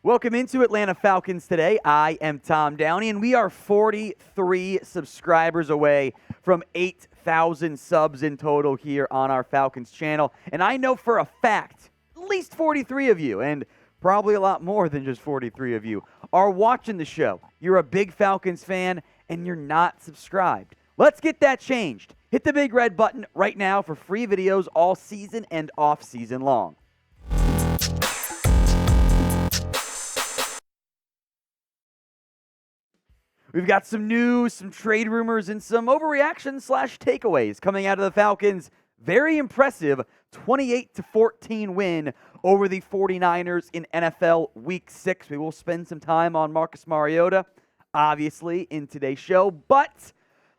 Welcome into Atlanta Falcons Today. I am Tom Downey, and we are 43 subscribers away from 8,000 subs in total here on our Falcons channel. And I know for a fact, at least 43 of you, and probably a lot more than just 43 of you, are watching the show. You're a big Falcons fan, and you're not subscribed. Let's get that changed. Hit the big red button right now for free videos all season and off season long. We've got some news, some trade rumors, and some overreactions/takeaways coming out of the Falcons' very impressive 28-14 win over the 49ers in NFL Week 6. We will spend some time on Marcus Mariota, obviously, in today's show, but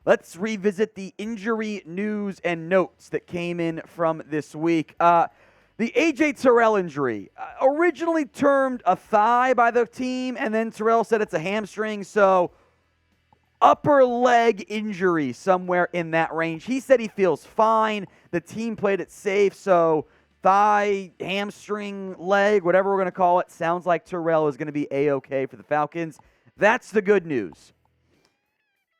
let's revisit the injury news and notes that came in from this week. The A.J. Terrell injury, originally termed a thigh by the team, and then Terrell said it's a hamstring, so upper leg injury somewhere in that range. He said he feels fine. The team played it safe, so thigh, hamstring, leg, whatever we're going to call it, sounds like Terrell is going to be A-okay for the Falcons. That's the good news.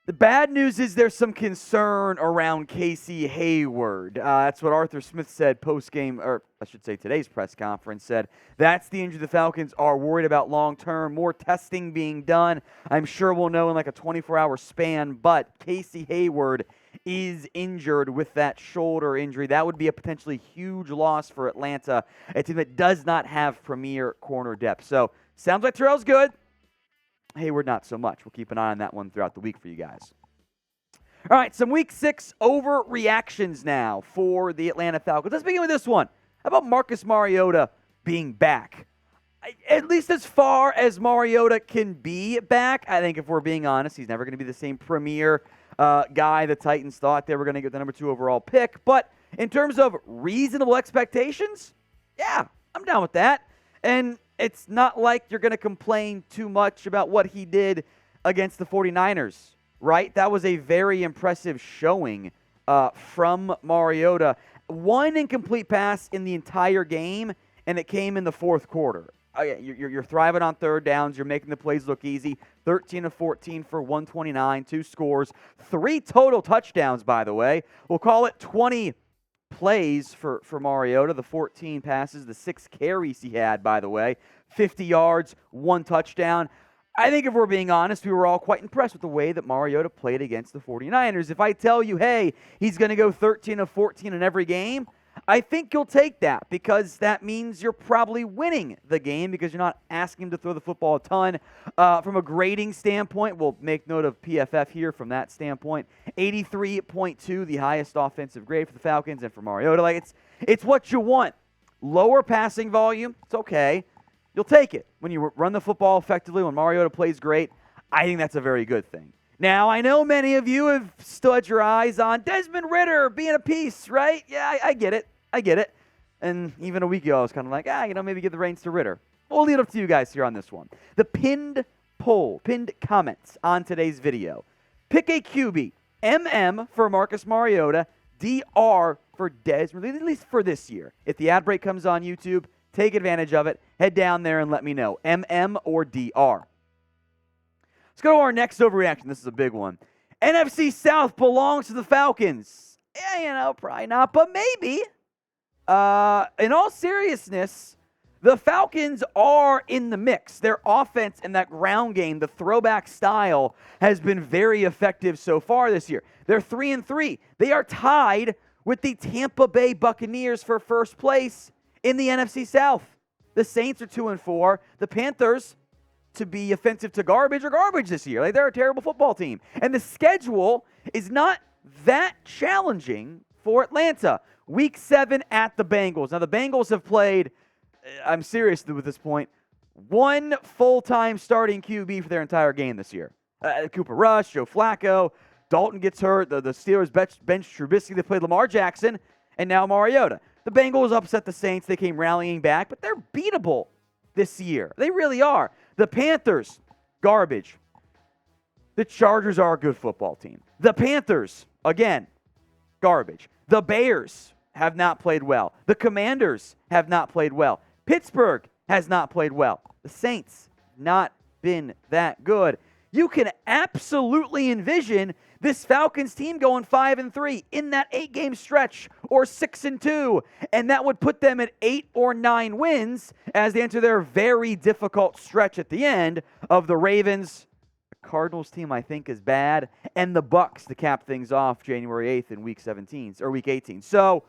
The bad news is there's some concern around Casey Hayward. That's what Arthur Smith said post-game, or I should say today's press conference, said that's the injury the Falcons are worried about long-term. More testing being done. I'm sure we'll know in like a 24-hour span, but Casey Hayward is injured with that shoulder injury. That would be a potentially huge loss for Atlanta, a team that does not have premier corner depth. So, sounds like Terrell's good. Hayward, not so much. We'll keep an eye on that one throughout the week for you guys. All right, some Week 6 overreactions now for the Atlanta Falcons. Let's begin with this one. How about Marcus Mariota being back? At least as far as Mariota can be back, I think if we're being honest, he's never going to be the same premier guy the Titans thought they were going to get the number 2 overall pick. But in terms of reasonable expectations, yeah, I'm down with that. And it's not like you're going to complain too much about what he did against the 49ers, right? That was a very impressive showing from Mariota. One incomplete pass in the entire game, and it came in the fourth quarter. You're thriving on third downs. You're making the plays look easy. 13 of 14 for 129, 2 scores, 3 total touchdowns, by the way. We'll call it 20 plays for Mariota, the 14 passes, the 6 carries he had, by the way, 50 yards, 1 touchdown. I think if we're being honest, we were all quite impressed with the way that Mariota played against the 49ers. If I tell you, hey, he's going to go 13 of 14 in every game, I think you'll take that because that means you're probably winning the game because you're not asking him to throw the football a ton. From a grading standpoint, we'll make note of PFF here from that standpoint. 83.2, the highest offensive grade for the Falcons and for Mariota. Like it's what you want. Lower passing volume, it's okay. You'll take it. When you run the football effectively, when Mariota plays great, I think that's a very good thing. Now, I know many of you have stood your eyes on Desmond Ridder being a piece, right? Yeah, I get it. I get it. And even a week ago, I was kind of like, maybe give the reins to Ridder. We'll leave it up to you guys here on this one. The pinned comments on today's video. Pick a QB. MM for Marcus Mariota. DR for Desmond, at least for this year. If the ad break comes on YouTube, take advantage of it. Head down there and let me know. MM or DR. Let's go to our next overreaction. This is a big one. NFC South belongs to the Falcons. Yeah, probably not, but maybe. In all seriousness, the Falcons are in the mix. Their offense and that ground game, the throwback style, has been very effective so far this year. They're 3-3. They are tied with the Tampa Bay Buccaneers for first place in the NFC South. The Saints are 2-4. The Panthers, to be offensive to garbage, are garbage this year. Like, they're a terrible football team. And the schedule is not that challenging for Atlanta. Week 7 at the Bengals. Now, the Bengals have played, I'm serious with this point, 1 full-time starting QB for their entire game this year. Cooper Rush, Joe Flacco, Dalton gets hurt. The Steelers bench Trubisky. They played Lamar Jackson, and now Mariota. The Bengals upset the Saints. They came rallying back, but they're beatable this year. They really are. The Panthers, garbage. The Chargers are a good football team. The Panthers, again, garbage. The Bears have not played well. The Commanders have not played well. Pittsburgh has not played well. The Saints, not been that good. You can absolutely envision this Falcons team going 5-3 in that 8-game stretch, or 6-2, and that would put them at 8 or 9 wins as they enter their very difficult stretch at the end of the Ravens. The Cardinals team, I think, is bad, and the Bucs to cap things off January 8th in week 18. So,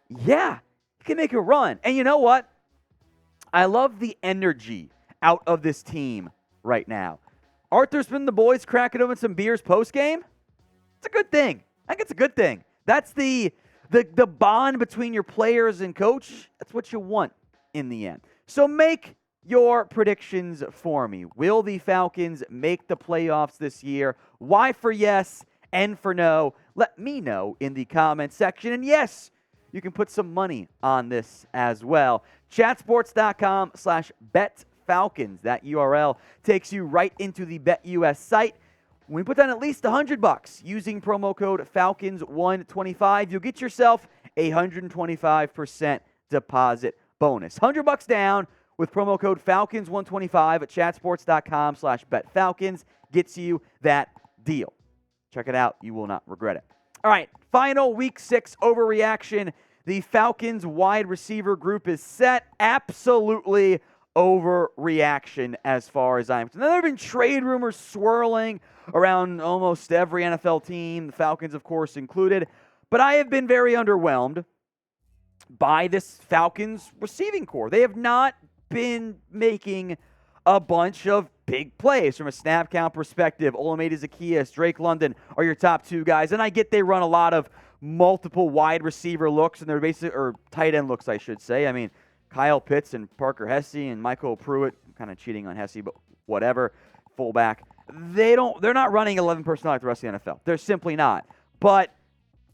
yeah, you can make a run. And you know what? I love the energy out of this team right now. Arthur's been the boys cracking open some beers post-game. It's a good thing. I think it's a good thing. That's the bond between your players and coach. That's what you want in the end. So make your predictions for me. Will the Falcons make the playoffs this year? Why for yes and for no? Let me know in the comment section. And yes, you can put some money on this as well. Chatsports.com/betfalcons. That URL takes you right into the BetUS site. When you put down at least $100 using promo code Falcons125, you'll get yourself a 125% deposit bonus. $100 down with promo code Falcons125 at chatsports.com/betfalcons gets you that deal. Check it out. You will not regret it. All right, final Week 6 overreaction. The Falcons wide receiver group is set. Absolutely overreaction as far as I'm concerned. Now, there have been trade rumors swirling around almost every NFL team, the Falcons, of course, included. But I have been very underwhelmed by this Falcons receiving core. They have not been making a bunch of big plays from a snap count perspective. Olamide Zaccheaus, Drake London are your top two guys. And I get they run a lot of multiple wide receiver looks, and they're basically, or tight end looks, I should say. I mean, Kyle Pitts and Parker Hesse and Michael Pruitt, kind of cheating on Hesse, but whatever, fullback. They're not running 11 personnel like the rest of the NFL. They're simply not. But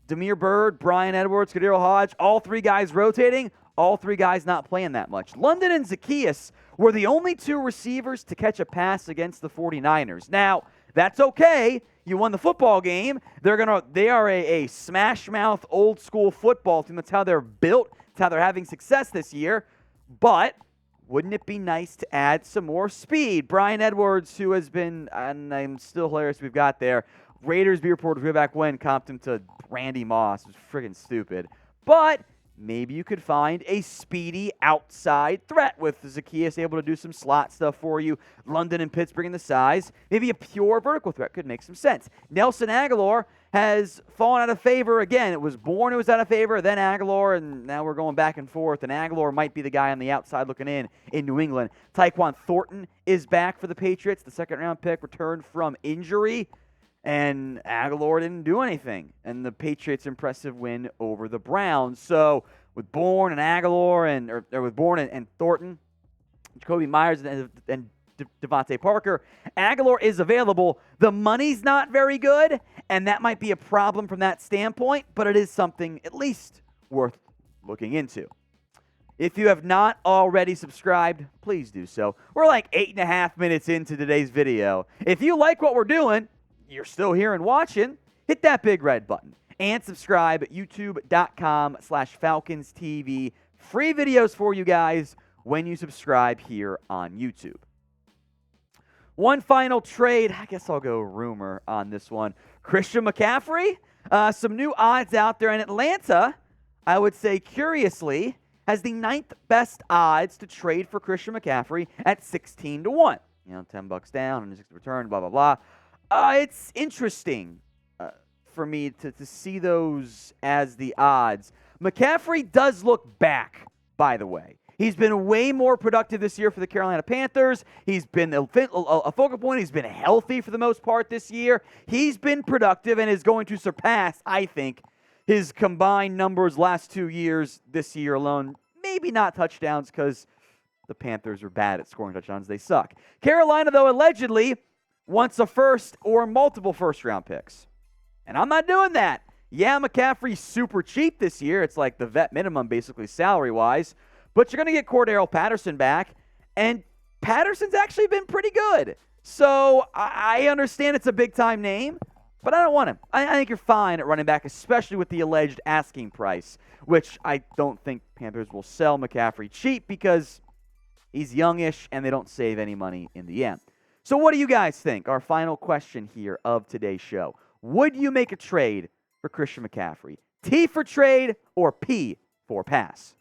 Damiere Byrd, Bryan Edwards, Kadiro Hodge, all three guys rotating, all three guys not playing that much. London and Zaccheaus were the only two receivers to catch a pass against the 49ers. Now, that's okay. You won the football game. They are a smash mouth, old school football team. That's how they're built. That's how they're having success this year. But wouldn't it be nice to add some more speed? Bryan Edwards, who has been, and I'm still hilarious we've got there, Raiders beat reporters way back when comped him to Randy Moss. It was friggin' stupid. But maybe you could find a speedy outside threat with Zaccheaus able to do some slot stuff for you. London and Pittsburgh in the size. Maybe a pure vertical threat could make some sense. Nelson Agholor has fallen out of favor again. It was Bourne who was out of favor, then Agholor, and now we're going back and forth. And Agholor might be the guy on the outside looking in New England. Tyquan Thornton is back for the Patriots. The second-round pick returned from injury. And Agholor didn't do anything. And the Patriots' impressive win over the Browns. So with Bourne and Agholor, or with Bourne and Thornton, Jacoby Myers and Devontae Parker, Agholor is available. The money's not very good, and that might be a problem from that standpoint, but it is something at least worth looking into. If you have not already subscribed, please do so. We're like 8.5 minutes into today's video. If you like what we're doing, you're still here and watching, hit that big red button and subscribe at youtube.com/Falcons TV. Free videos for you guys when you subscribe here on YouTube. One final trade. I guess I'll go rumor on this one. Christian McCaffrey. Some new odds out there in Atlanta. I would say, curiously, has the 9th best odds to trade for Christian McCaffrey at 16-1. $10 down and 6 return, blah, blah, blah. It's interesting for me to see those as the odds. McCaffrey does look back, by the way. He's been way more productive this year for the Carolina Panthers. He's been a focal point. He's been healthy for the most part this year. He's been productive and is going to surpass, I think, his combined numbers last 2 years this year alone. Maybe not touchdowns because the Panthers are bad at scoring touchdowns. They suck. Carolina, though, allegedly wants a first or multiple first-round picks. And I'm not doing that. Yeah, McCaffrey's super cheap this year. It's like the vet minimum, basically, salary-wise. But you're going to get Cordero Patterson back, and Patterson's actually been pretty good. So I understand it's a big-time name, but I don't want him. I think you're fine at running back, especially with the alleged asking price, which I don't think Panthers will sell McCaffrey cheap because He's youngish, and they don't save any money in the end. So what do you guys think? Our final question here of today's show. Would you make a trade for Christian McCaffrey? T for trade or P for pass?